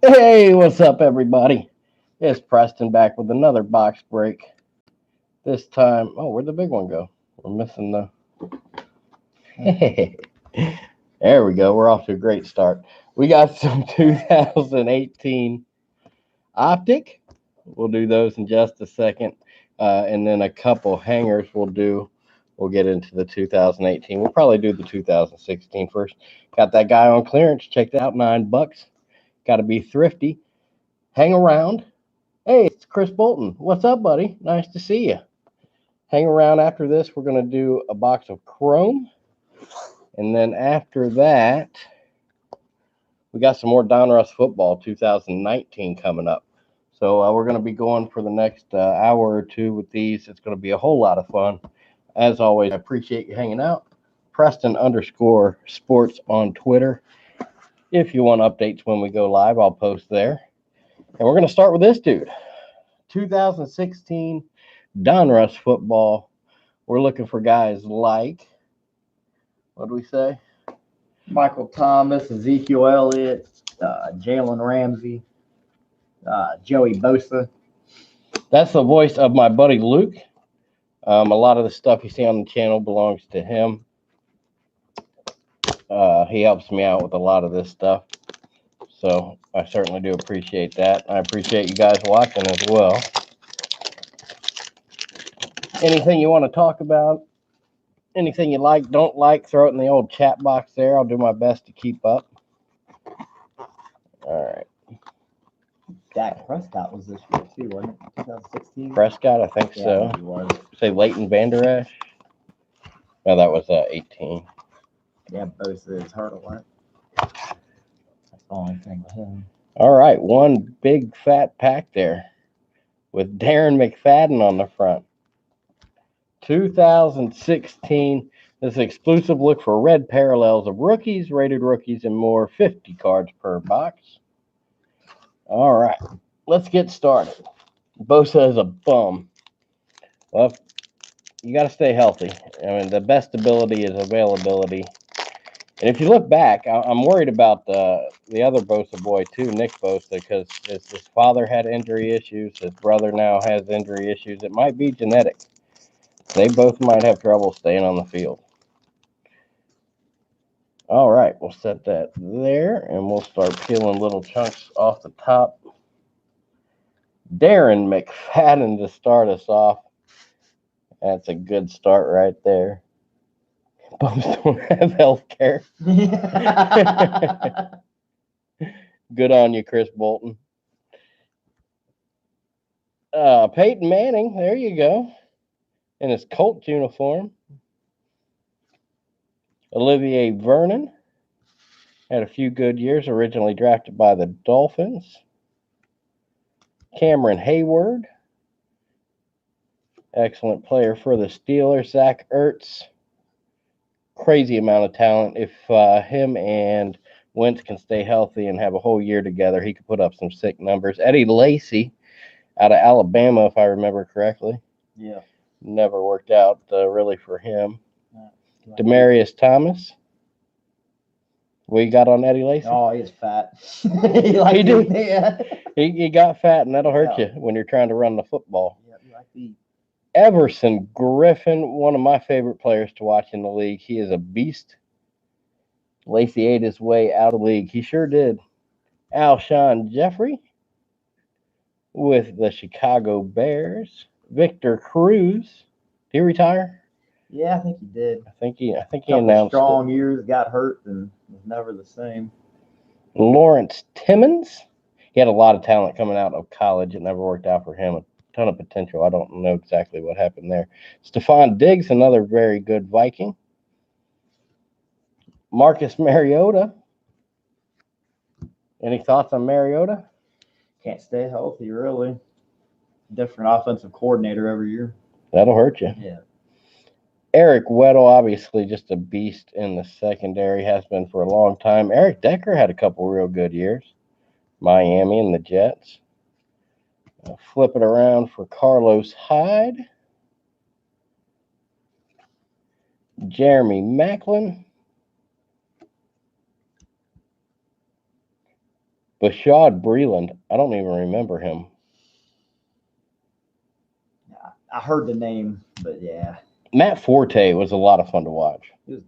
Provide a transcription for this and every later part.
Hey, what's up, everybody? It's Preston back with another box break. This time, where'd the big one go? We're missing the. There we go. We're off to a great start. We got some 2018 Optic. We'll do those in just a second. And then a couple hangers we'll do. We'll get into the 2018. We'll probably do the 2016 first. Got that guy on clearance. Check it out, $9. Got to be thrifty. Hang around. Hey, it's Chris Bolton. What's up, buddy? Nice to see you. Hang around after this. We're going to do a box of Chrome. And then after that, we got some more Donruss football 2019 coming up. So we're going to be going for the next hour or two with these. It's going to be a whole lot of fun. As always, I appreciate you hanging out. Preston_sports on Twitter. If you want updates when we go live, I'll post there. And we're going to start with this dude. 2016 Donruss football. We're looking for guys like, what do we say? Michael Thomas, Ezekiel Elliott, Jalen Ramsey, Joey Bosa. That's the voice of my buddy Luke. A lot of the stuff you see on the channel belongs to him. He helps me out with a lot of this stuff. So I certainly do appreciate that. I appreciate you guys watching as well. Anything you want to talk about? Anything you like, don't like, throw it in the old chat box there. I'll do my best to keep up. All right. Dak Prescott was this year too, wasn't it? 2016. Prescott, I think Yeah, so. I think he was. Say Leighton Vander Esch. No, that was 18. Yeah, Bosa is hurt a lot. That's the only thing with him. All right, one big fat pack there with Darren McFadden on the front. 2016. This exclusive look for red parallels of rookies, rated rookies, and more. 50 cards per box. All right, let's get started. Bosa is a bum. Well, you got to stay healthy. I mean, the best ability is availability. And if you look back, I'm worried about the other Bosa boy too, Nick Bosa, because his father had injury issues. His brother now has injury issues. It might be genetic. They both might have trouble staying on the field. All right, we'll set that there, and we'll start peeling little chunks off the top. Darren McFadden to start us off. That's a good start right there. Bums don't have health care. Good on you, Chris Bolton. Peyton Manning, there you go, in his Colts uniform. Olivier Vernon had a few good years, originally drafted by the Dolphins. Cameron Hayward, excellent player for the Steelers. Zach Ertz, crazy amount of talent. If him and Wentz can stay healthy and have a whole year together, he could put up some sick numbers. Eddie Lacy out of Alabama, if I remember correctly. Yeah. Never worked out really for him. Demarius Thomas. What you got on Eddie Lacy? Oh, he's fat. He did. Yeah. He got fat, and that'll hurt you when you're trying to run the football. Yeah, you like the Everson Griffin, one of my favorite players to watch in the league. He is a beast. Lacy ate his way out of the league. He sure did. Alshon Jeffrey with the Chicago Bears. Victor Cruz. Did he retire? Yeah, I think he did. I think he Couple announced strong it. years, got hurt, and was never the same. Lawrence Timmons. He had a lot of talent coming out of college. It never worked out for him. A ton of potential. I don't know exactly what happened there. Stephon Diggs, another very good Viking. Marcus Mariota. Any thoughts on Mariota? Can't stay healthy, really. Different offensive coordinator every year. That'll hurt you. Yeah. Eric Weddle, obviously just a beast in the secondary, has been for a long time. Eric Decker had a couple real good years. Miami and the Jets. Flip it around for Carlos Hyde. Jeremy Maclin. Bashad Breeland. I don't even remember him. I heard the name, but yeah. Matt Forte was a lot of fun to watch. He was-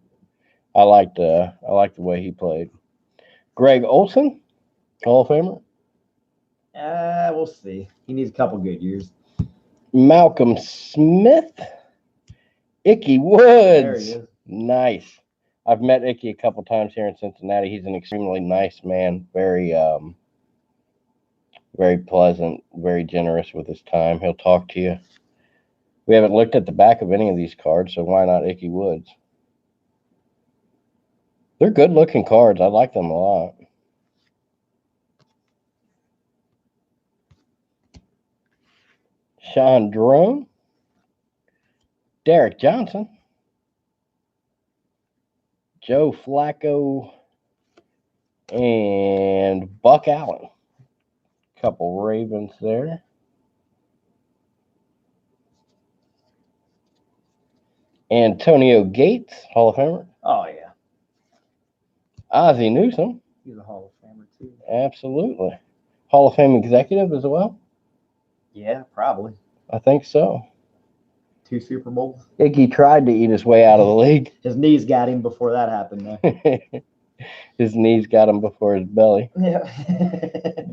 I liked the way he played. Greg Olson, Hall of Famer. We'll see. He needs a couple good years. Malcolm Smith, Icky There he Woods. is. Nice. I've met Icky a couple times here in Cincinnati. He's an extremely nice man. Very pleasant, very generous with his time. He'll talk to you. We haven't looked at the back of any of these cards, so why not Icky Woods? They're good looking cards. I like them a lot. Sean Drone, Derek Johnson, Joe Flacco, and Buck Allen. Couple Ravens there. Antonio Gates, Hall of Famer. Oh yeah, Ozzie Newsome, he's a Hall of Famer too. absolutely. Hall of Fame executive as well? Yeah, probably. I think so. 2 Super Bowls. Iggy tried to eat his way out of the league. His knees got him before that happened. Though. His knees got him before his belly. Yeah.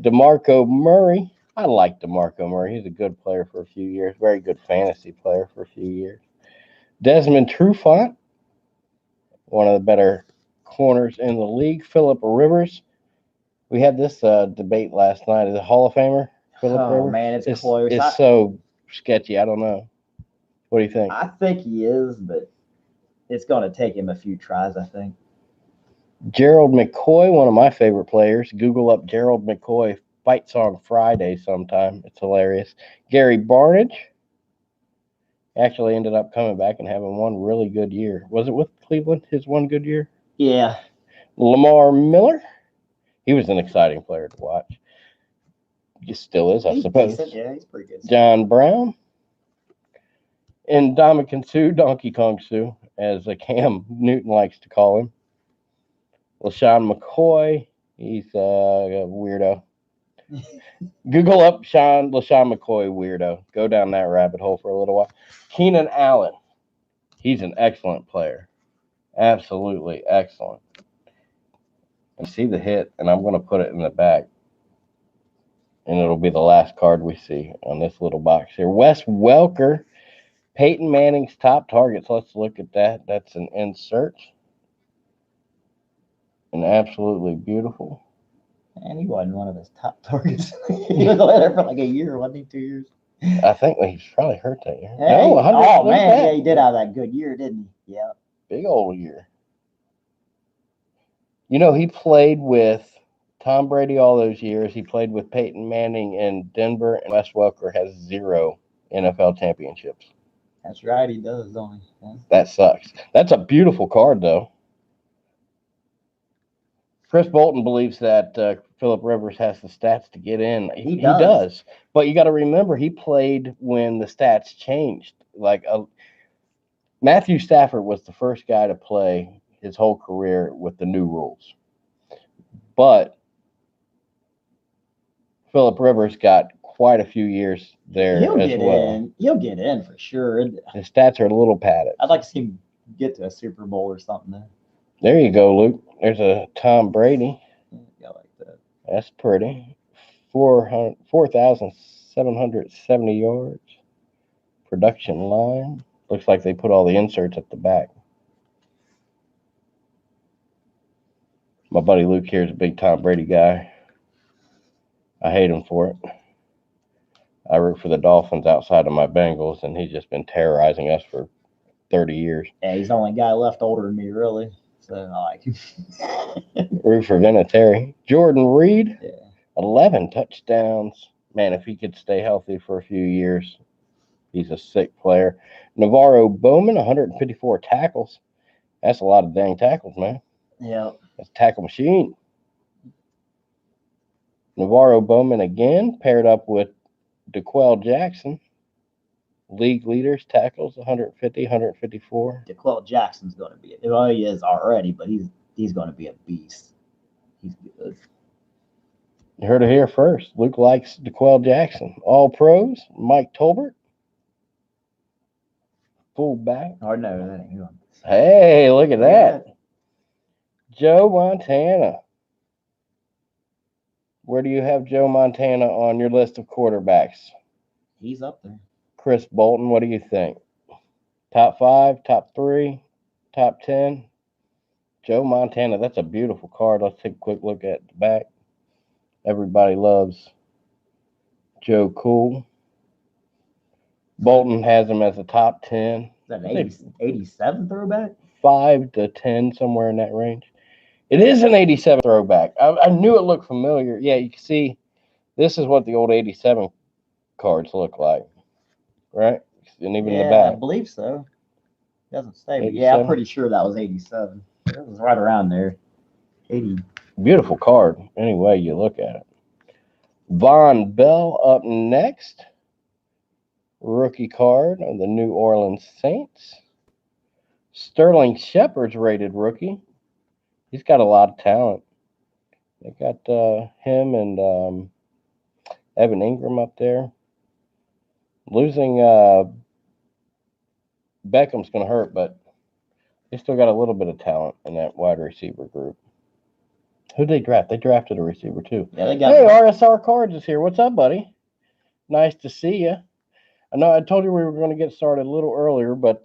DeMarco Murray. I like DeMarco Murray. He's a good player for a few years. Very good fantasy player for a few years. Desmond Trufant, one of the better corners in the league. Phillip Rivers. We had this debate last night. Is it Hall of Famer? Phillip Oh Rivers? man, it's close. It's so sketchy. I don't know. What do you think? I think he is, but it's going to take him a few tries, I think. Gerald McCoy, one of my favorite players. Google up Gerald McCoy fight song Friday sometime. It's hilarious. Gary Barnidge actually ended up coming back and having one really good year. Was it with Cleveland, his one good year? Yeah. Lamar Miller. He was an exciting player to watch. He still is, I suppose. Decent. Yeah, he's pretty good. John Brown. And Dominican Sue, Donkey Kong Sue, as Cam Newton likes to call him. LaShawn McCoy, he's a weirdo. Google up LaShawn McCoy weirdo. Go down that rabbit hole for a little while. Keenan Allen, he's an excellent player. Absolutely excellent. And see the hit, and I'm going to put it in the back. And it'll be the last card we see on this little box here. Wes Welker, Peyton Manning's top targets. Let's look at that. That's an insert. And absolutely beautiful. And he wasn't one of his top targets. He was there for like a year, wasn't he? 2 years. I think he's probably hurt that year. Hey, No, 100. oh man, yeah, he did have that good year, didn't he? Yeah. Big old year. You know, he played with Tom Brady all those years. He played with Peyton Manning in Denver, and Wes Welker has 0 NFL championships. That's right, he does, don't he? Yeah. That sucks. That's a beautiful card, though. Chris Bolton believes that Phillip Rivers has the stats to get in. He does. He does. But you got to remember, he played when the stats changed. Matthew Stafford was the first guy to play his whole career with the new rules. But Phillip Rivers got quite a few years there He'll as get well. in. He'll get in for sure. His stats are a little padded. I'd like to see him get to a Super Bowl or something. Then. There you go, Luke. There's a Tom Brady. Yeah, like that. That's pretty. 4,770 yards. Production line. Looks like they put all the inserts at the back. My buddy Luke here is a big Tom Brady guy. I hate him for it. I root for the Dolphins outside of my Bengals, and he's just been terrorizing us for 30 years. Yeah, he's the only guy left older than me, really. So I like him. Root for Vinatieri. Jordan Reed, Yeah. 11 touchdowns. Man, if he could stay healthy for a few years, he's a sick player. Navarro Bowman, 154 tackles. That's a lot of dang tackles, man. Yeah. That's a tackle machine. Navarro Bowman again, paired up with DeQuell Jackson. League leaders, tackles, 150, 154. DeQuell Jackson's going to be it. Well, he is already, but he's going to be a beast. He's good. You heard it here first. Luke likes DeQuell Jackson. All pros, Mike Tolbert. Fullback. Oh, no, that ain't him. Hey, look at Look that. Joe Montana. Where do you have Joe Montana on your list of quarterbacks? He's up there. Chris Bolton, what do you think? Top 5, top 3, top 10? Joe Montana, that's a beautiful card. Let's take a quick look at the back. Everybody loves Joe Cool. Bolton has him as a top 10. Is that an 87 throwback? 5 to 10, somewhere in that range. It is an 87 throwback. I knew it looked familiar. Yeah, you can see this is what the old 87 cards look like, right? And even the I back. believe so. Doesn't say, but 87? yeah, I'm pretty sure that was 87. It was right around there. 80. Beautiful card, any way you look at it. Von Bell up next. Rookie card of the New Orleans Saints. Sterling Shepard's rated rookie. He's got a lot of talent. They got him and Evan Ingram up there. Losing Beckham's going to hurt, but they still got a little bit of talent in that wide receiver group. Who'd they draft? They drafted a receiver, too. Yeah, they got. Hey, RSR Cards is here. What's up, buddy? Nice to see you. I know I told you we were going to get started a little earlier, but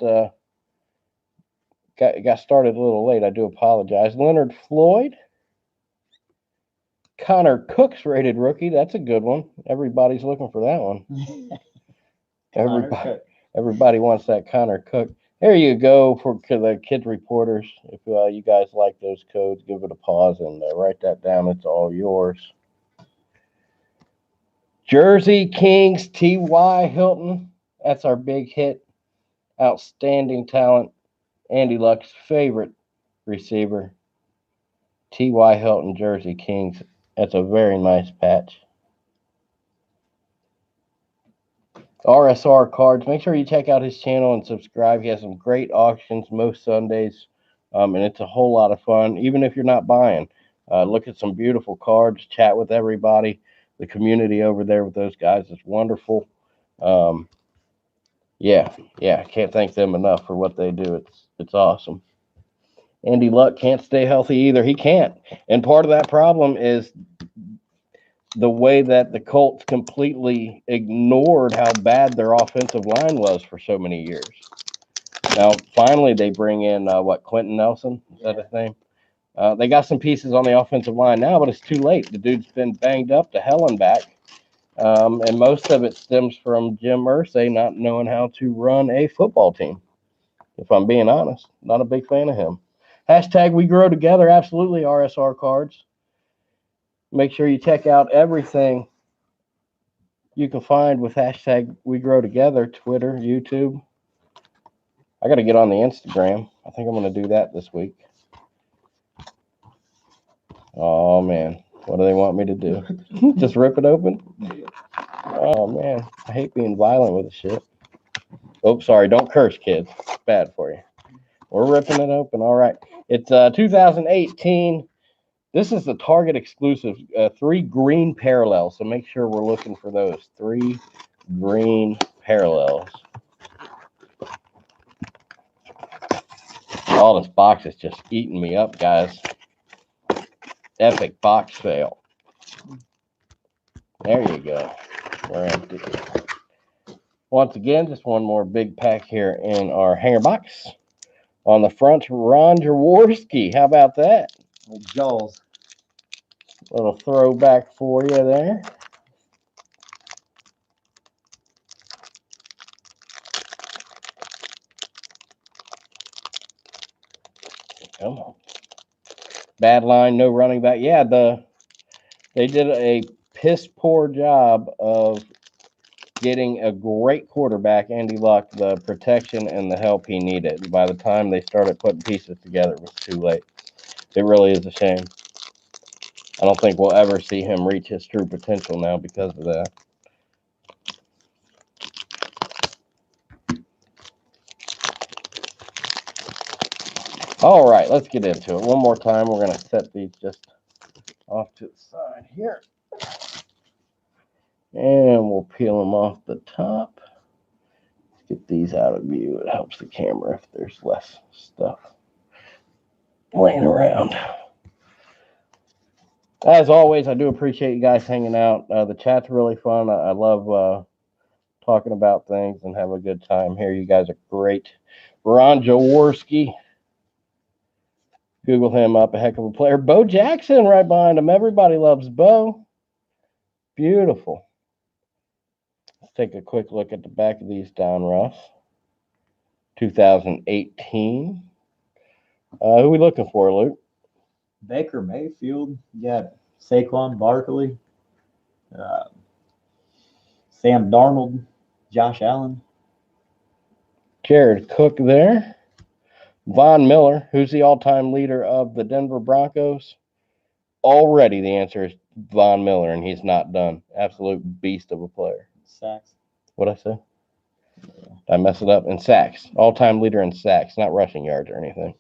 got started a little late. I do apologize. Leonard Floyd. Connor Cook's rated rookie. That's a good one. Everybody's looking for that one. Everybody wants that Connor Cook. There you go for the Kids Reporters. If you guys like those codes, give it a pause and write that down. It's all yours. Jersey Kings, T.Y. Hilton. That's our big hit. Outstanding talent. Andy Luck's favorite receiver. T.Y. Hilton, Jersey Kings. That's a very nice patch. RSR Cards. Make sure you check out his channel and subscribe. He has some great auctions most Sundays, and it's a whole lot of fun, even if you're not buying. Look at some beautiful cards, chat with everybody. The community over there with those guys is wonderful. Yeah, can't thank them enough for what they do. It's awesome. Andy Luck can't stay healthy either. He can't. And part of that problem is the way that the Colts completely ignored how bad their offensive line was for so many years. Now, finally, they bring in, Quentin Nelson? Is that his name? They got some pieces on the offensive line now, but it's too late. The dude's been banged up to hell and back. And most of it stems from Jim Irsay not knowing how to run a football team. If I'm being honest, not a big fan of him. Hashtag We Grow Together. Absolutely, RSR Cards. Make sure you check out everything you can find with hashtag We Grow Together, Twitter, YouTube. I got to get on the Instagram. I think I'm going to do that this week. Oh, man. What do they want me to do? Just rip it open? Oh, man. I hate being violent with the shit. Oh, sorry. Don't curse, kids. It's bad for you. We're ripping it open. All right. It's 2018. This is the Target exclusive, 3 green parallels. So make sure we're looking for those 3 green parallels. Oh, this box is just eating me up, guys. Epic box fail. There you go. We're empty. Once again, just one more big pack here in our hanger box. On the front, Ron Jaworski. How about that? Old Jaws. Little throwback for you there. Come on. Bad line, no running back. Yeah, they did a piss poor job of getting a great quarterback, Andy Luck, the protection and the help he needed. And by the time they started putting pieces together, it was too late. It really is a shame. I don't think we'll ever see him reach his true potential now because of that. All right, let's get into it. One more time, we're going to set these just off to the side here. And we'll peel them off the top. Let's get these out of view. It helps the camera if there's less stuff laying around. As always, I do appreciate you guys hanging out. The chat's really fun. I love talking about things and have a good time here. You guys are great. Ron Jaworski, Google him up, a heck of a player. Bo Jackson right behind him. Everybody loves Bo. Beautiful. Let's take a quick look at the back of these Donruss. 2018. Who are we looking for, Luke? Baker Mayfield. You got Saquon Barkley. Uh, Sam Darnold. Josh Allen. Jared Cook there. Von Miller, who's the all-time leader of the Denver Broncos? Already the answer is Von Miller, and he's not done. Absolute beast of a player. Sacks. What'd I say? I mess it up. In sacks. All-time leader in sacks, not rushing yards or anything.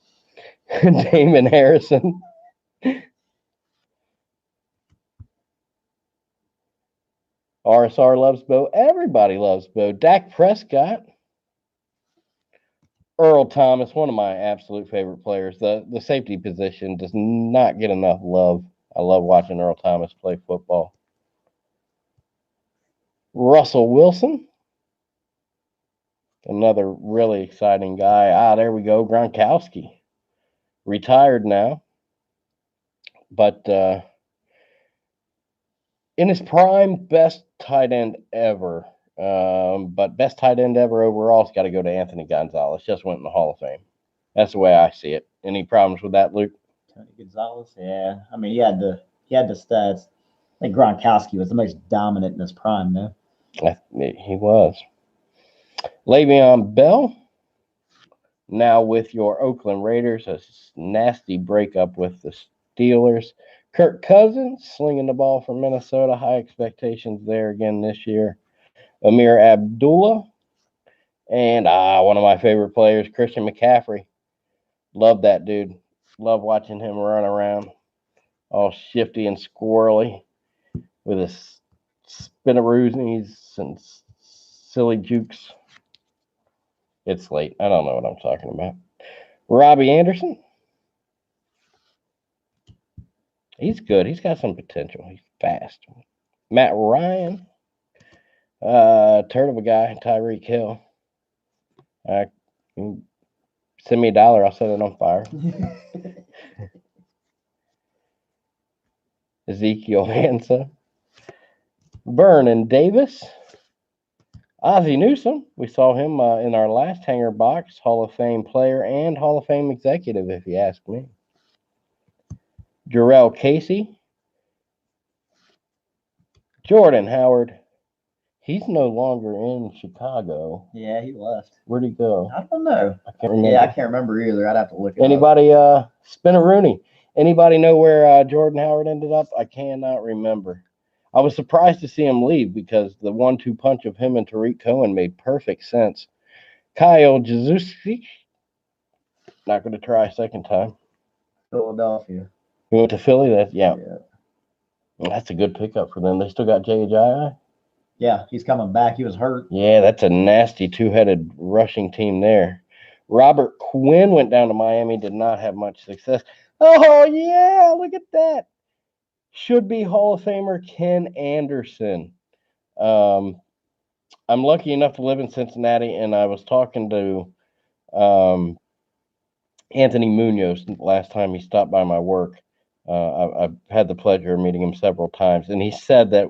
Damon Harrison. RSR loves Bo. Everybody loves Bo. Dak Prescott. Earl Thomas, one of my absolute favorite players. The safety position does not get enough love. I love watching Earl Thomas play football. Russell Wilson. Another really exciting guy. There we go. Gronkowski. Retired now. But in his prime, best tight end ever. But best tight end ever overall has got to go to Anthony Gonzalez. Just went in the Hall of Fame. That's the way I see it. Any problems with that, Luke? Tony Gonzalez. Yeah. I mean, he had the stats. I think Gronkowski was the most dominant in his prime, though. He was. Le'Veon Bell. Now with your Oakland Raiders, a nasty breakup with the Steelers. Kirk Cousins slinging the ball for Minnesota. High expectations there again this year. Amir Abdullah. And one of my favorite players, Christian McCaffrey. Love that dude. Love watching him run around all shifty and squirrely with his spinneroonies and silly jukes. It's late. I don't know what I'm talking about. Robbie Anderson. He's good. He's got some potential. He's fast. Matt Ryan. Turd of a guy, Tyreek Hill. Send me $1, I'll set it on fire. Ezekiel Hansa. Vernon Davis. Ozzie Newsome. We saw him in our last hanger box. Hall of Fame player and Hall of Fame executive, if you ask me. Jarrell Casey. Jordan Howard. He's no longer in Chicago. Yeah, he left. Where'd he go? I don't know. I can't remember. Yeah, I can't remember either. I'd have to look it Anybody, Spinneroony? Anybody know where Jordan Howard ended up? I cannot remember. I was surprised to see him leave because the 1-2 punch of him and Tariq Cohen made perfect sense. Kyle Jezusik. Not going to try a second time. Philadelphia. He went to Philly? Yeah. That's a good pickup for them. They still got J.J. Yeah, he's coming back. He was hurt. Yeah, that's a nasty two-headed rushing team there. Robert Quinn went down to Miami, did not have much success. Oh, yeah, look at that. Should be Hall of Famer Ken Anderson. I'm lucky enough to live in Cincinnati, and I was talking to Anthony Munoz last time he stopped by my work. I've had the pleasure of meeting him several times, and he said that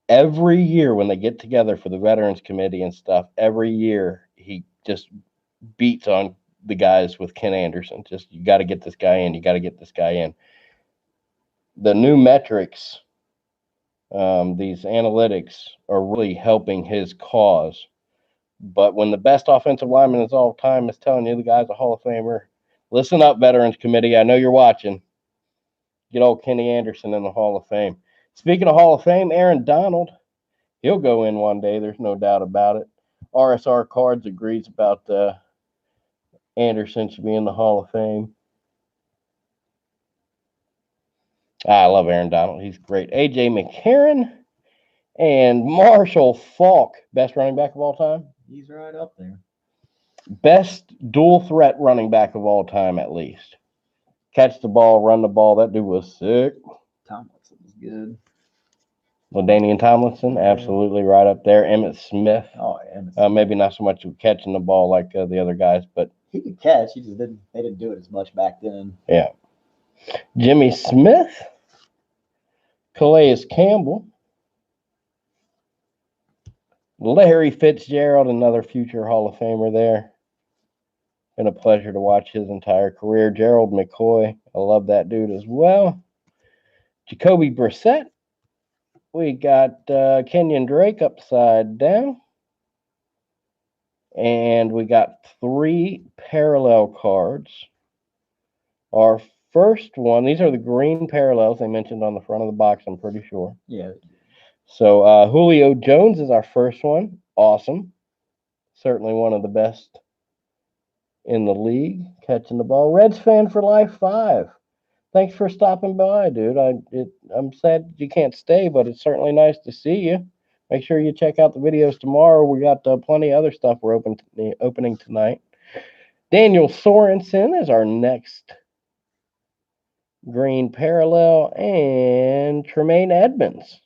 every year when they get together for the Veterans Committee and stuff, every year he just beats on the guys with Ken Anderson. Just, you got to get this guy in. You got to get this guy in. The new metrics, these analytics are really helping his cause. But when the best offensive lineman of all time is telling you the guy's a Hall of Famer, listen up, Veterans Committee. I know you're watching. Get old Kenny Anderson in the Hall of Fame. Speaking of Hall of Fame, Aaron Donald, he'll go in one day. There's no doubt about it. RSR Cards agrees about Anderson should be in the Hall of Fame. I love Aaron Donald. He's great. A.J. McCarron And Marshall Falk, best running back of all time? He's right up there. Best dual threat running back of all time, at least. Catch the ball, run the ball. That dude was sick. Tomlinson was good. LaDainian Tomlinson, Yeah. absolutely right up there. Emmitt Smith, Oh, yeah. maybe not so much catching the ball like the other guys, but He could catch. He just didn't. They didn't do it as much back then. yeah. Jimmy Smith, Calais Campbell, Larry Fitzgerald, another future Hall of Famer there. Been a pleasure to watch his entire career. Gerald McCoy, I love that dude as well. Jacoby Brissett. We got Kenyon Drake upside down. And we got 3 parallel cards. Our first one, these are the green parallels they mentioned on the front of the box, I'm pretty sure. Yeah. So Julio Jones is our first one. Awesome. Certainly one of the best in the league, catching the ball. Reds fan for life 5. Thanks for stopping by, dude. I'm sad you can't stay, but it's certainly nice to see you. Make sure you check out the videos tomorrow. We got plenty of other stuff we're opening tonight. Daniel Sorensen is our next green parallel, and Tremaine Edmonds,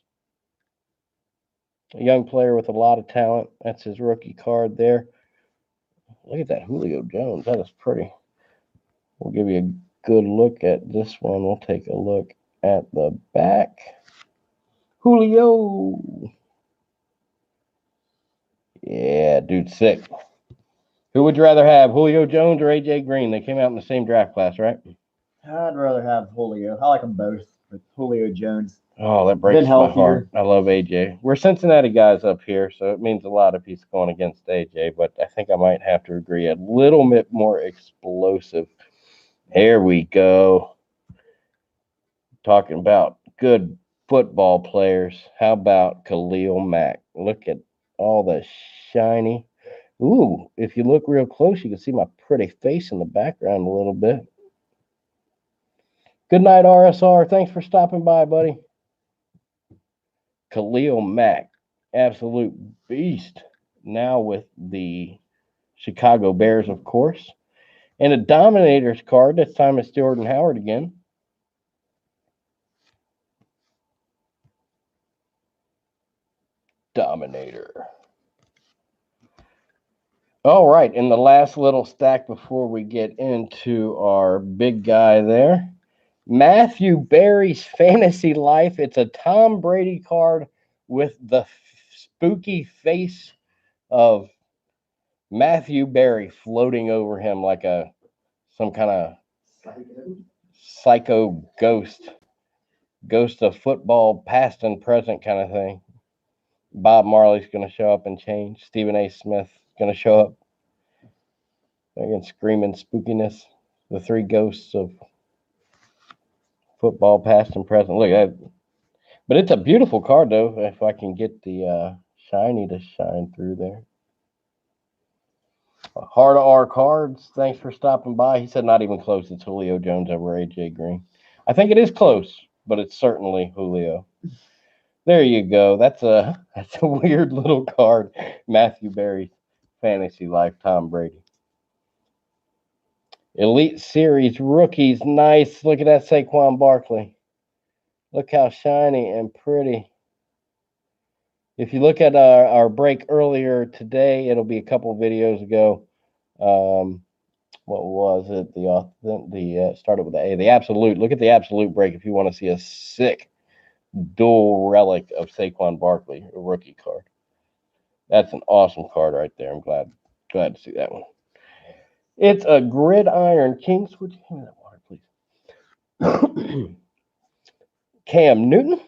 a young player with a lot of talent. That's his rookie card there. Look at that Julio Jones. That is pretty. We'll give you a good look at this one. We'll take a look at the back. Julio. Yeah, dude, sick. Who would you rather have, Julio Jones or AJ Green? They came out in the same draft class, right? I'd rather have Julio. I like them both, but Julio Jones. Oh, that breaks Been my healthier. heart. I love AJ. We're Cincinnati guys up here, so it means a lot if he's going against AJ, but I think I might have to agree. A little bit more explosive. Here we go. Talking about good football players. How about Khalil Mack? Look at all the shiny. Ooh, if you look real close, you can see my pretty face in the background a little bit. Good night, RSR. Thanks for stopping by, buddy. Khalil Mack, absolute beast. Now with the Chicago Bears, of course. And a Dominators card. This time it's Jordan Howard again. Dominator. All right, in the last little stack before we get into our big guy there, Matthew Berry's Fantasy Life. It's a Tom Brady card with the spooky face of Matthew Berry floating over him like some kind of psycho ghost of football past and present kind of thing. Bob Marley's going to show up and change. Stephen A. Smith is going to show up. Again, screaming spookiness. The 3 ghosts of football past and present. Look at that. But it's a beautiful card, though, if I can get the shiny to shine through there. Hard R Cards, thanks for stopping by. He said not even close. It's Julio Jones over AJ Green. I think it is close, but it's certainly Julio. There you go. That's a weird little card. Matthew Berry's Fantasy Life, Tom Brady. Elite Series rookies, nice. Look at that Saquon Barkley. Look how shiny and pretty. If you look at our break earlier today, it'll be a couple videos ago. What was it? The started with the A. The Absolute. Look at the Absolute break if you want to see a sick dual relic of Saquon Barkley, a rookie card. That's an awesome card right there. I'm glad to see that one. It's a Gridiron Kings. Would you give me that water, please? Cam Newton.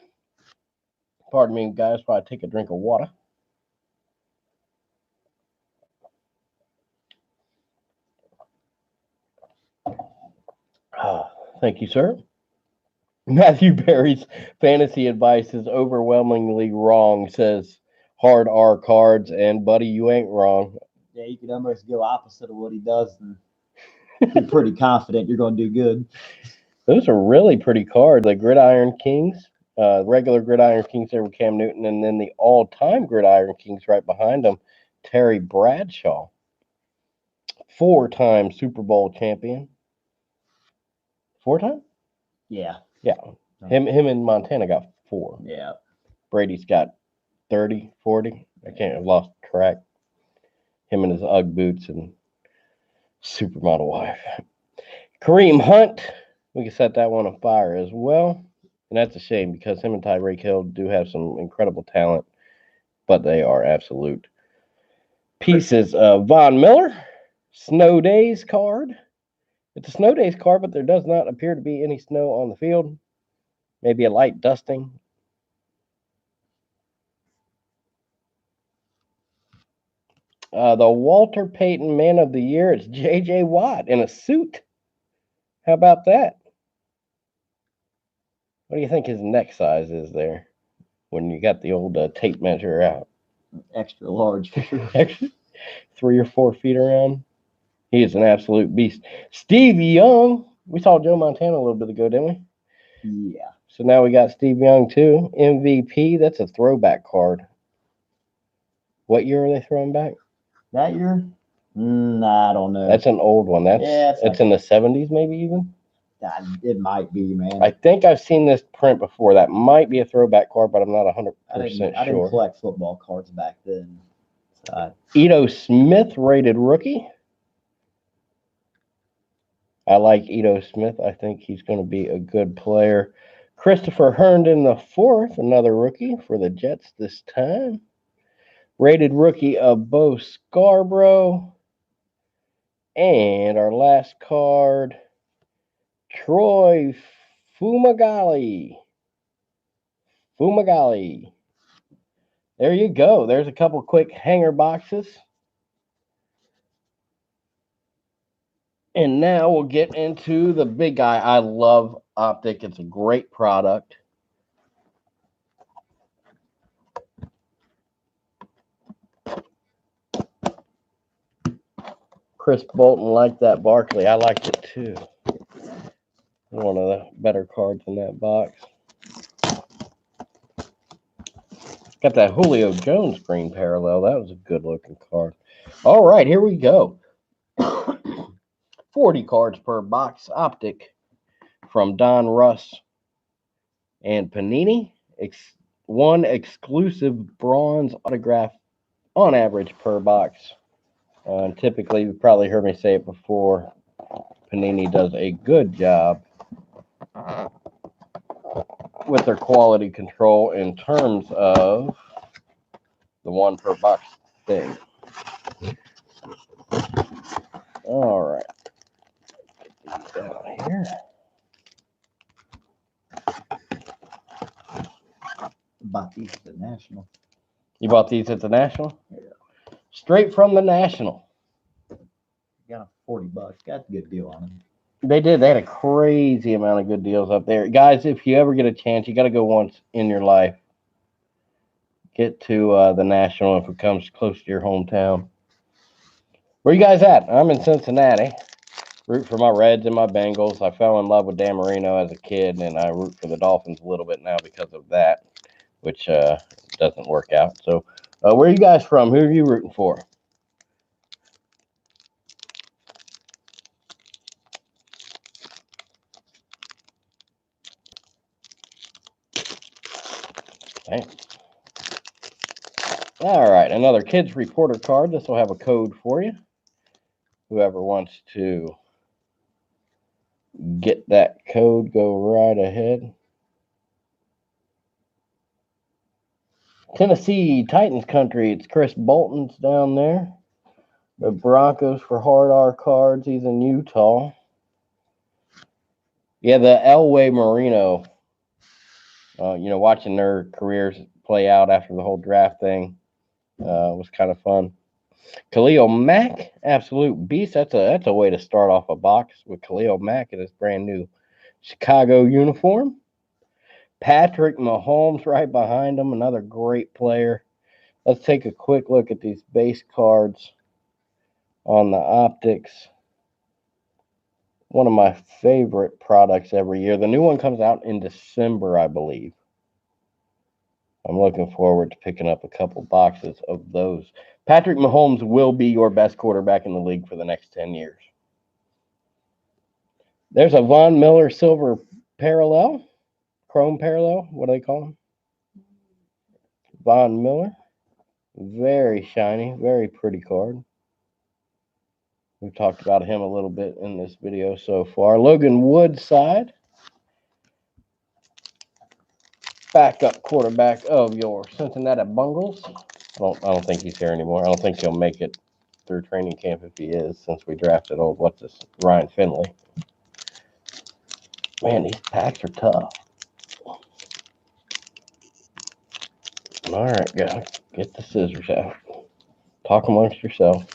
Pardon me, guys, while I take a drink of water. Thank you, sir. Matthew Berry's fantasy advice is overwhelmingly wrong, says Hard R Cards, and buddy, you ain't wrong. Yeah, you could almost go opposite of what he does and be pretty confident you're going to do good. Those are really pretty cards. The Gridiron Kings. Regular Gridiron Kings there with Cam Newton, and then the all-time Gridiron Kings right behind them, Terry Bradshaw, 4-time Super Bowl champion. 4-time? Yeah. Yeah. Him and Montana got 4. Yeah. Brady's got 30, 40. I can't have lost track. Him and his Ugg boots and supermodel wife. Kareem Hunt, we can set that one on fire as well. And that's a shame because him and Tyreek Hill do have some incredible talent, but they are absolute pieces. Von Miller, Snow Days card. It's a Snow Days card, but there does not appear to be any snow on the field. Maybe a light dusting. The Walter Payton Man of the Year, it's J.J. Watt in a suit. How about that? What do you think his neck size is there when you got the old tape measure out? Extra large. Extra 3 or 4 feet around. He is an absolute beast. Steve Young. We saw Joe Montana a little bit ago, didn't we? Yeah. So now we got Steve Young too. MVP. That's a throwback card. What year are they throwing back? That year? I don't know. That's an old one. It's in the 70s, maybe even. It might be, man. I think I've seen this print before. That might be a throwback card, but I'm not 100% sure. I didn't collect football cards back then. Ito Smith, rated rookie. I like Ito Smith. I think he's going to be a good player. Christopher Herndon IV, another rookie for the Jets this time. Rated rookie of Bo Scarborough. And our last card, Troy Fumagalli. There you go. There's a couple quick hanger boxes. And now we'll get into the big guy. I love Optic. It's a great product. Chris Bolton liked that Barkley. I liked it too. One of the better cards in that box. Got that Julio Jones green parallel. That was a good looking card. All right, here we go. 40 cards per box. Optic from Donruss and Panini. One exclusive bronze autograph on average per box. Typically, you've probably heard me say it before. Panini does a good job with their quality control in terms of the one per box thing. All right. Get these out here. Bought these at the National. You bought these at the National? Yeah. Straight from the National. Got $40. Got a good deal on them. They did. They had a crazy amount of good deals up there. Guys, if you ever get a chance, you got to go once in your life. Get to the National if it comes close to your hometown. Where you guys at? I'm in Cincinnati. Root for my Reds and my Bengals. I fell in love with Dan Marino as a kid, and I root for the Dolphins a little bit now because of that, which doesn't work out. So, where are you guys from? Who are you rooting for? Thanks. All right, another Kids Reporter card. This will have a code for you. Whoever wants to get that code, go right ahead. Tennessee Titans country. It's Chris Bolton's down there. The Broncos for Hard R cards. He's in Utah. Yeah, the Elway Marino. Watching their careers play out after the whole draft thing was kind of fun. Khalil Mack, absolute beast. That's a way to start off a box with Khalil Mack in his brand new Chicago uniform. Patrick Mahomes right behind him, another great player. Let's take a quick look at these base cards on the Optics. One of my favorite products every year. The new one comes out in December, I believe. I'm looking forward to picking up a couple boxes of those. Patrick Mahomes will be your best quarterback in the league for the next 10 years. There's a Von Miller silver parallel, chrome parallel. What do they call him? Von Miller. Very shiny, very pretty card. We've talked about him a little bit in this video so far. Logan Woodside, backup quarterback of your Cincinnati Bengals. I don't think he's here anymore. I don't think he'll make it through training camp if he is, since we drafted Ryan Finley. Man, these packs are tough. All right, guys, get the scissors out. Talk amongst yourselves.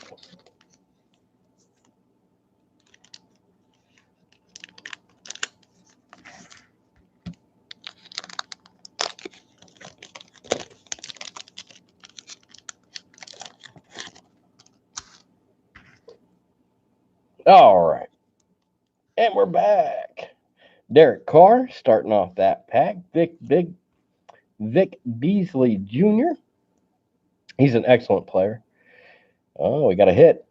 All right, and we're back. Derek Carr starting off that pack. Vic Beasley Jr. He's an excellent player. Oh, we got a hit.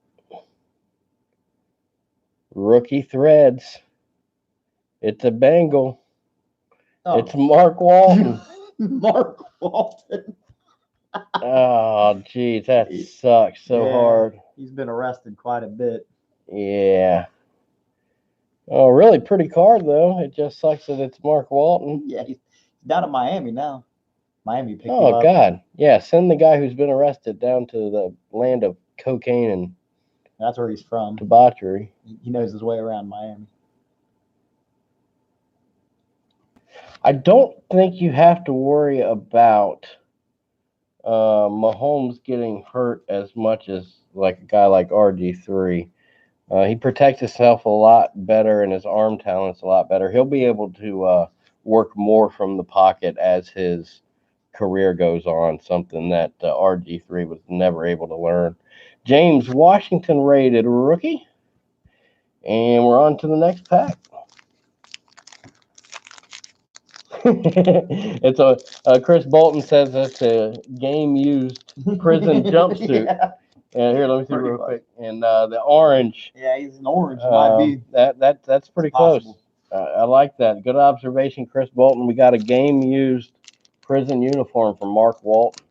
Rookie threads. It's a Bengal. Oh. It's Mark Walton. Mark Walton. Oh, geez, that sucks so hard. He's been arrested quite a bit. Yeah. Oh, really pretty card, though. It just sucks that it's Mark Walton. Yeah, he's down in Miami now. Miami picked him Oh, up. God. Yeah, send the guy who's been arrested down to the land of cocaine and That's where he's from. debauchery. He knows his way around Miami. I don't think you have to worry about Mahomes getting hurt as much as like a guy like RG3. He protects himself a lot better, and his arm talent's a lot better. He'll be able to work more from the pocket as his career goes on, something that RG3 was never able to learn. James Washington rated rookie. And we're on to the next pack. It's a Chris Bolton says it's a game used prison jumpsuit. Yeah. And here, let me see real quick. And the orange. Yeah, he's an orange. Might be. That's pretty close. I like that. Good observation, Chris Bolton. We got a game used prison uniform from Mark Walton.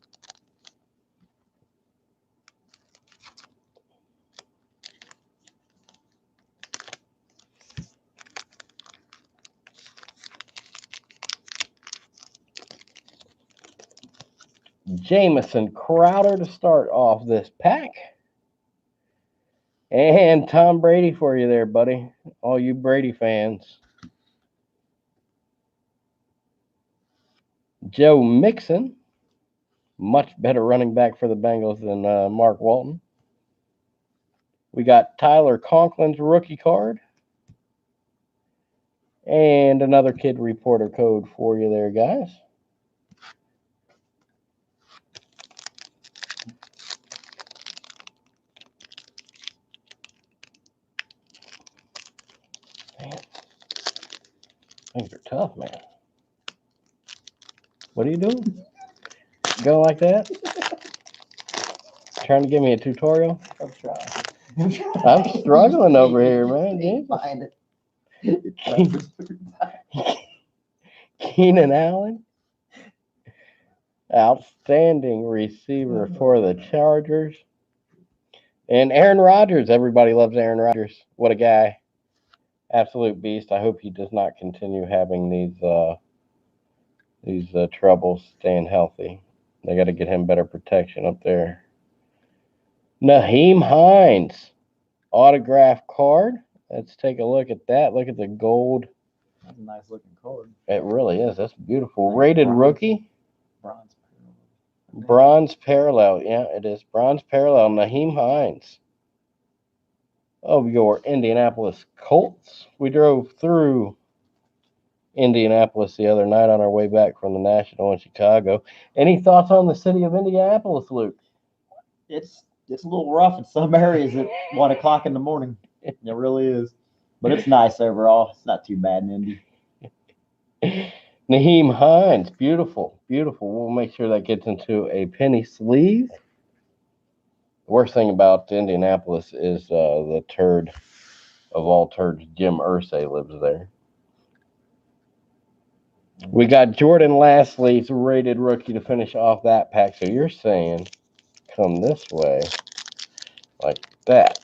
Jamison Crowder to start off this pack. And Tom Brady for you there, buddy. All you Brady fans. Joe Mixon. Much better running back for the Bengals than Mark Walton. We got Tyler Conklin's rookie card. And another kid reporter code for you there, guys. Man, things are tough, man. What are you doing? Go like that? Trying to give me a tutorial? I'm trying. I'm struggling over here, man. Can't find it. Keenan Allen. Outstanding receiver for the Chargers. And Aaron Rodgers. Everybody loves Aaron Rodgers. What a guy. Absolute beast. I hope he does not continue having these troubles staying healthy. They got to get him better protection up there. Naheem Hines. Autograph card. Let's take a look at that. Look at the gold. That's a nice looking card. It really is. That's beautiful. Rated rookie. Bronze. Bronze parallel. Yeah, it is. Bronze parallel. Naheem Hines of your Indianapolis Colts. We drove through Indianapolis the other night on our way back from the National in Chicago. Any thoughts on the city of Indianapolis, Luke? It's a little rough in some areas at 1 o'clock in the morning. It really is. But it's nice overall. It's not too bad in Indy. Naheem Hines, beautiful, beautiful. We'll make sure that gets into a penny sleeve. The worst thing about Indianapolis is the turd of all turds, Jim Irsay, lives there. We got Jordan Lastly's rated rookie to finish off that pack. So you're saying come this way like that.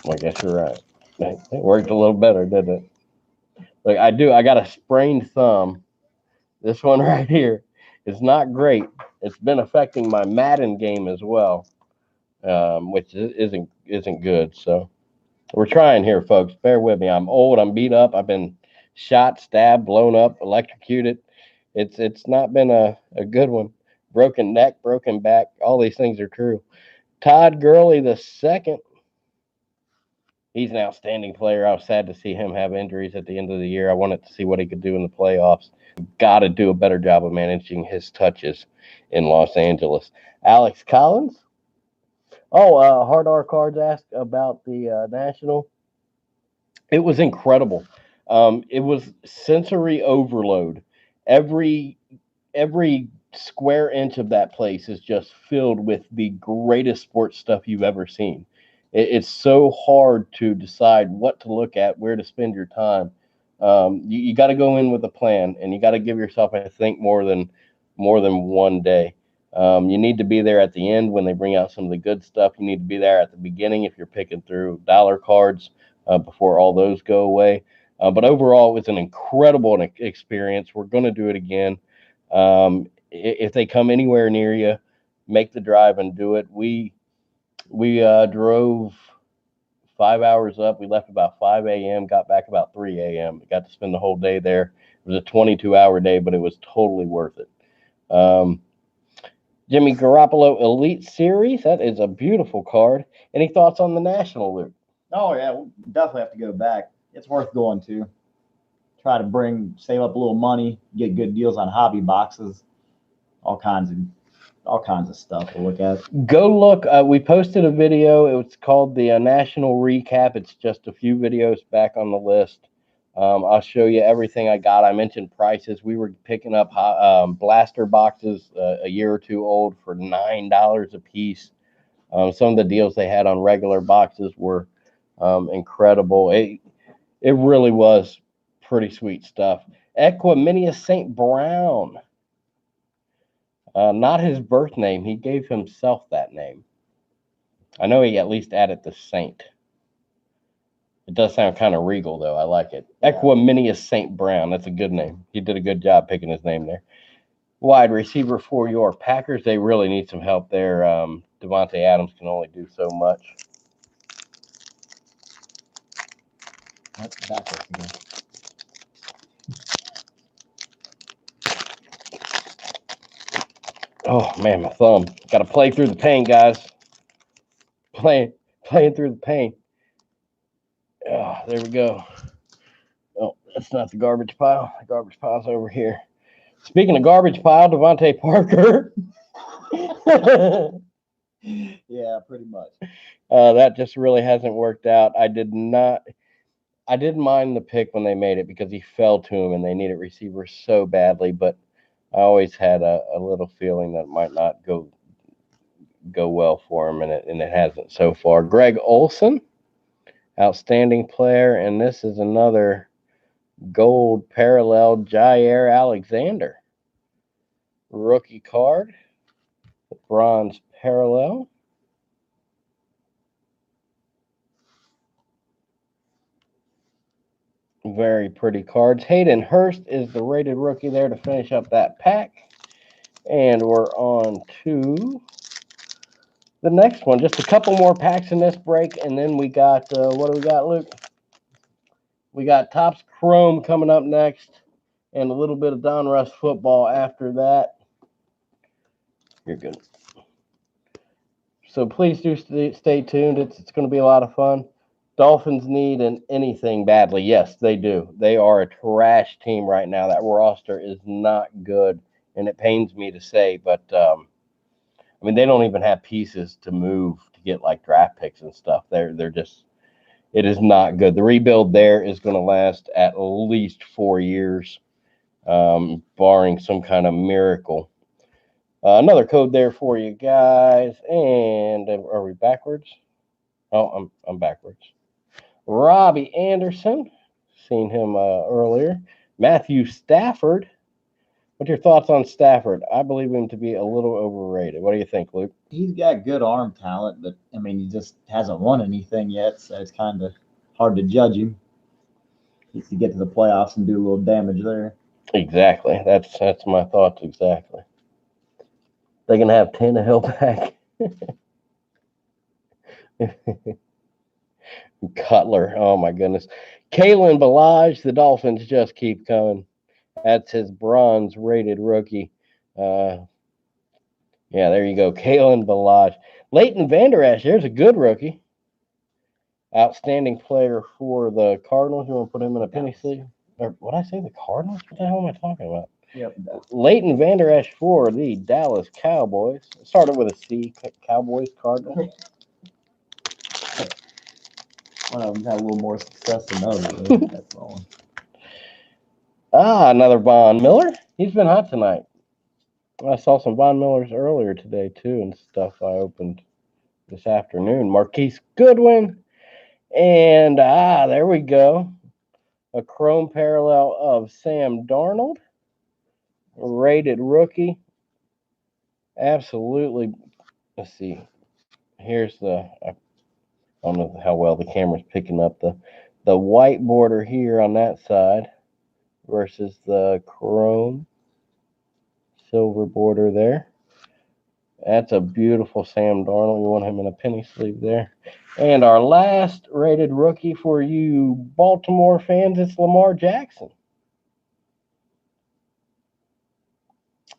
Well, I guess you're right. It worked a little better, didn't it? Like I got a sprained thumb. This one right here is not great. It's been affecting my Madden game as well, which isn't good. So we're trying here, folks. Bear with me. I'm old. I'm beat up. I've been shot, stabbed, blown up, electrocuted. It's not been a good one. Broken neck, broken back. All these things are true. Todd Gurley the second. He's an outstanding player. I was sad to see him have injuries at the end of the year. I wanted to see what he could do in the playoffs. Got to do a better job of managing his touches in Los Angeles. Alex Collins. Oh, Hard R Cards asked about the National. It was incredible. It was sensory overload. Every every square inch of that place is just filled with the greatest sports stuff you've ever seen. It's so hard to decide what to look at, where to spend your time. You got to go in with a plan, and you got to give yourself, I think, more than one day. You need to be there at the end when they bring out some of the good stuff. You need to be there at the beginning if you're picking through dollar cards before all those go away. But overall, it was an incredible experience. We're going to do it again. If they come anywhere near you, make the drive and do it. We drove 5 hours up. We left about 5 a.m. Got back about 3 a.m. Got to spend the whole day there. It was a 22-hour day, but it was totally worth it. Um, Jimmy Garoppolo Elite Series. That is a beautiful card. Any thoughts on the National, Luke? Oh yeah, we'll definitely have to go back. It's worth going to. Try to save up a little money, get good deals on hobby boxes, all kinds of stuff to look at. Go look. We posted a video. It's called the National Recap. It's just a few videos back on the list. I'll show you everything I got. I mentioned prices. We were picking up blaster boxes a year or two old for $9 a piece. Some of the deals they had on regular boxes were incredible. It really was pretty sweet stuff. Equiminius St. Brown. Not his birth name. He gave himself that name. I know he at least added the Saint. It does sound kind of regal, though. I like it. Yeah. Equiminius St. Brown. That's a good name. He did a good job picking his name there. Wide receiver for your Packers. They really need some help there. Devontae Adams can only do so much. That's backwards again. Oh, man, my thumb. Got to play through the pain, guys. Playing through the pain. Oh, there we go. Oh, that's not the garbage pile. The garbage pile's over here. Speaking of garbage pile, Devontae Parker. Yeah, pretty much. That just really hasn't worked out. I didn't mind the pick when they made it because he fell to him and they needed receivers so badly, but I always had a little feeling that it might not go well for him, and it hasn't so far. Greg Olson, outstanding player, and this is another gold parallel Jair Alexander rookie card, bronze parallel. Very pretty cards. Hayden Hurst is the rated rookie there to finish up that pack. And we're on to the next one. Just a couple more packs in this break, and then we got, what do we got, Luke? We got Topps Chrome coming up next, and a little bit of Donruss football after that. You're good. So please do stay tuned. It's going to be a lot of fun. Dolphins need anything badly. Yes, they do. They are a trash team right now. That roster is not good, and it pains me to say, but I mean, they don't even have pieces to move to get like draft picks and stuff. They're just It is not good. The rebuild there is going to last at least 4 years, barring some kind of miracle. Another code there for you guys. And are we backwards? Oh, I'm backwards. Robbie Anderson, seen him earlier. Matthew Stafford. What's your thoughts on Stafford? I believe him to be a little overrated. What do you think, Luke? He's got good arm talent, but I mean, he just hasn't won anything yet, so it's kind of hard to judge him. He needs to get to the playoffs and do a little damage there. Exactly. That's my thoughts exactly. They can have Tannehill back. Cutler. Oh my goodness. Kalen Balaj, the Dolphins just keep coming. That's his bronze rated rookie. Uh, yeah, there you go. Kalen Balaj. Leighton Vander Esch, there's a good rookie. Outstanding player for the Cardinals. You want to put him in a penny sleeve? Or what I say, the Cardinals? What the hell am I talking about? Yep. Leighton Vander Esch for the Dallas Cowboys. Started with a C. Cowboys, Cardinals. One of them had a little more success than others. That's all. Another Von Miller. He's been hot tonight. I saw some Von Millers earlier today, too, and stuff I opened this afternoon. Marquise Goodwin. And, there we go. A chrome parallel of Sam Darnold. Rated rookie. Absolutely. Let's see. Here's I don't know how well the camera's picking up the white border here on that side versus the chrome silver border there. That's a beautiful Sam Darnold. You want him in a penny sleeve there. And our last rated rookie for you Baltimore fans, it's Lamar Jackson.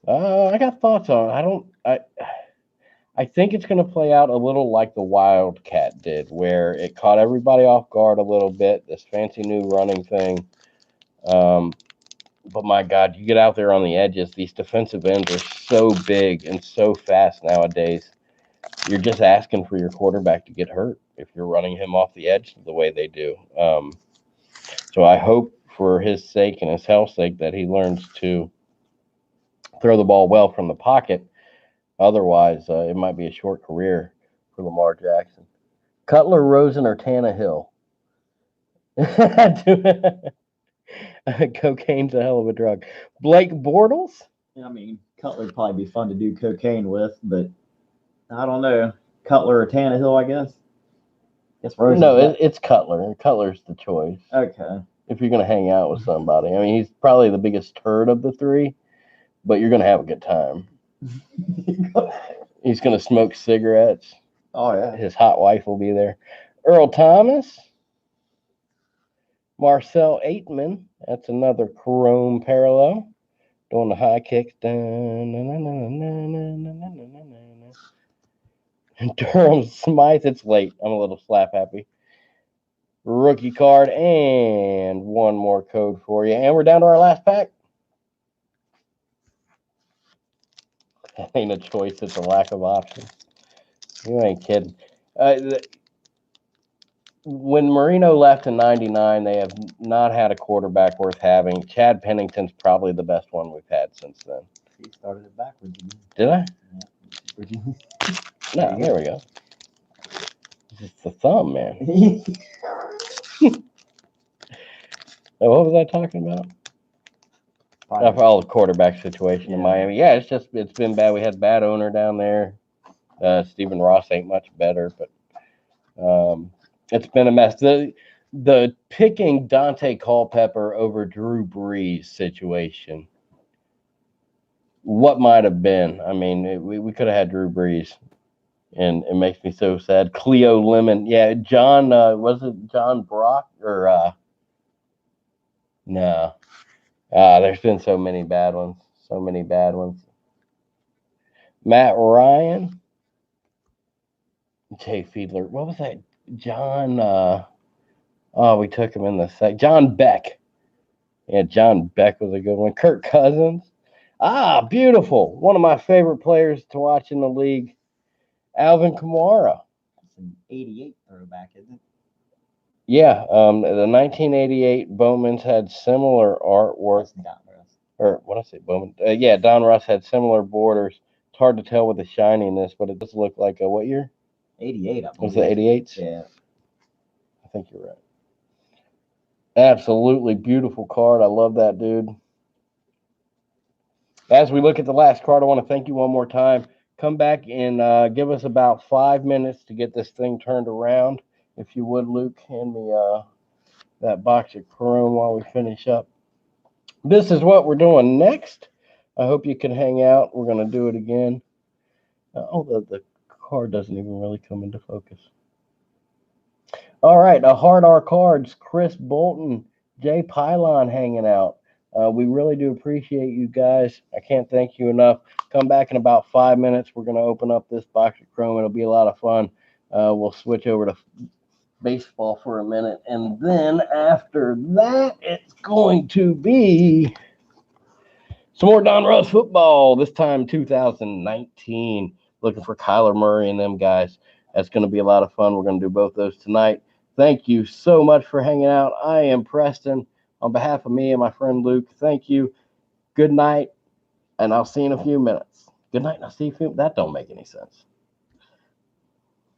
I got thoughts on it. I think it's going to play out a little like the Wildcat did, where it caught everybody off guard a little bit, this fancy new running thing. But my God, you get out there on the edges, these defensive ends are so big and so fast nowadays. You're just asking for your quarterback to get hurt if you're running him off the edge the way they do. So I hope for his sake and his health's sake that he learns to throw the ball well from the pocket. Otherwise, it might be a short career for Lamar Jackson. Cutler, Rosen, or Tannehill? Cocaine's a hell of a drug. Blake Bortles? I mean, Cutler would probably be fun to do cocaine with, but I don't know. Cutler or Tannehill, I guess. No, it's Cutler. Cutler's the choice. Okay. If you're going to hang out with somebody. I mean, he's probably the biggest turd of the three, but you're going to have a good time. He's going to smoke cigarettes. Oh, yeah. His hot wife will be there. Earl Thomas. Marcel Aitman. That's another chrome parallel. Doing the high kicks. Durham Smythe. It's late. I'm a little slap happy. Rookie card and one more code for you. And we're down to our last pack. That ain't a choice. It's a lack of options. You ain't kidding. When Marino left in '99, they have not had a quarterback worth having. Chad Pennington's probably the best one we've had since then. He started it backwards. Did I? Yeah. No, there we go. It's the thumb, man. What was I talking about? Oh, the quarterback situation in Miami. Yeah, it's been bad. We had bad owner down there. Stephen Ross ain't much better, but it's been a mess. The picking Dante Culpepper over Drew Brees situation. What might have been? I mean, we could have had Drew Brees, and it makes me so sad. Cleo Lemon, yeah. John, was it John Brock or no? There's been so many bad ones. So many bad ones. Matt Ryan. Jay Fiedler. What was that? John. We took him in the second. John Beck. Yeah, John Beck was a good one. Kirk Cousins. Beautiful. One of my favorite players to watch in the league. Alvin Kamara. That's an '88 throwback, isn't it? Yeah, the 1988 Bowman's had similar artwork, That's Donruss. or what I say, Bowman? Yeah, Donruss had similar borders. It's hard to tell with the shininess, but it does look like a what year? 88, I Was believe. it 88s? Yeah. I think you're right. Absolutely beautiful card. I love that, dude. As we look at the last card, I want to thank you one more time. Come back and give us about 5 minutes to get this thing turned around. If you would, Luke, hand me that box of chrome while we finish up. This is what we're doing next. I hope you can hang out. We're going to do it again. The card doesn't even really come into focus. All right, a Hard R Cards, Chris Bolton, Jay Pylon hanging out. We really do appreciate you guys. I can't thank you enough. Come back in about 5 minutes. We're going to open up this box of chrome. It'll be a lot of fun. We'll switch over to baseball for a minute. And then after that, it's going to be some more Donruss football, this time 2019. Looking for Kyler Murray and them guys. That's going to be a lot of fun. We're going to do both those tonight. Thank you so much for hanging out. I am Preston. On behalf of me and my friend Luke, thank you. Good night, and I'll see you in a few minutes. Good night, and I'll see you. That don't make any sense.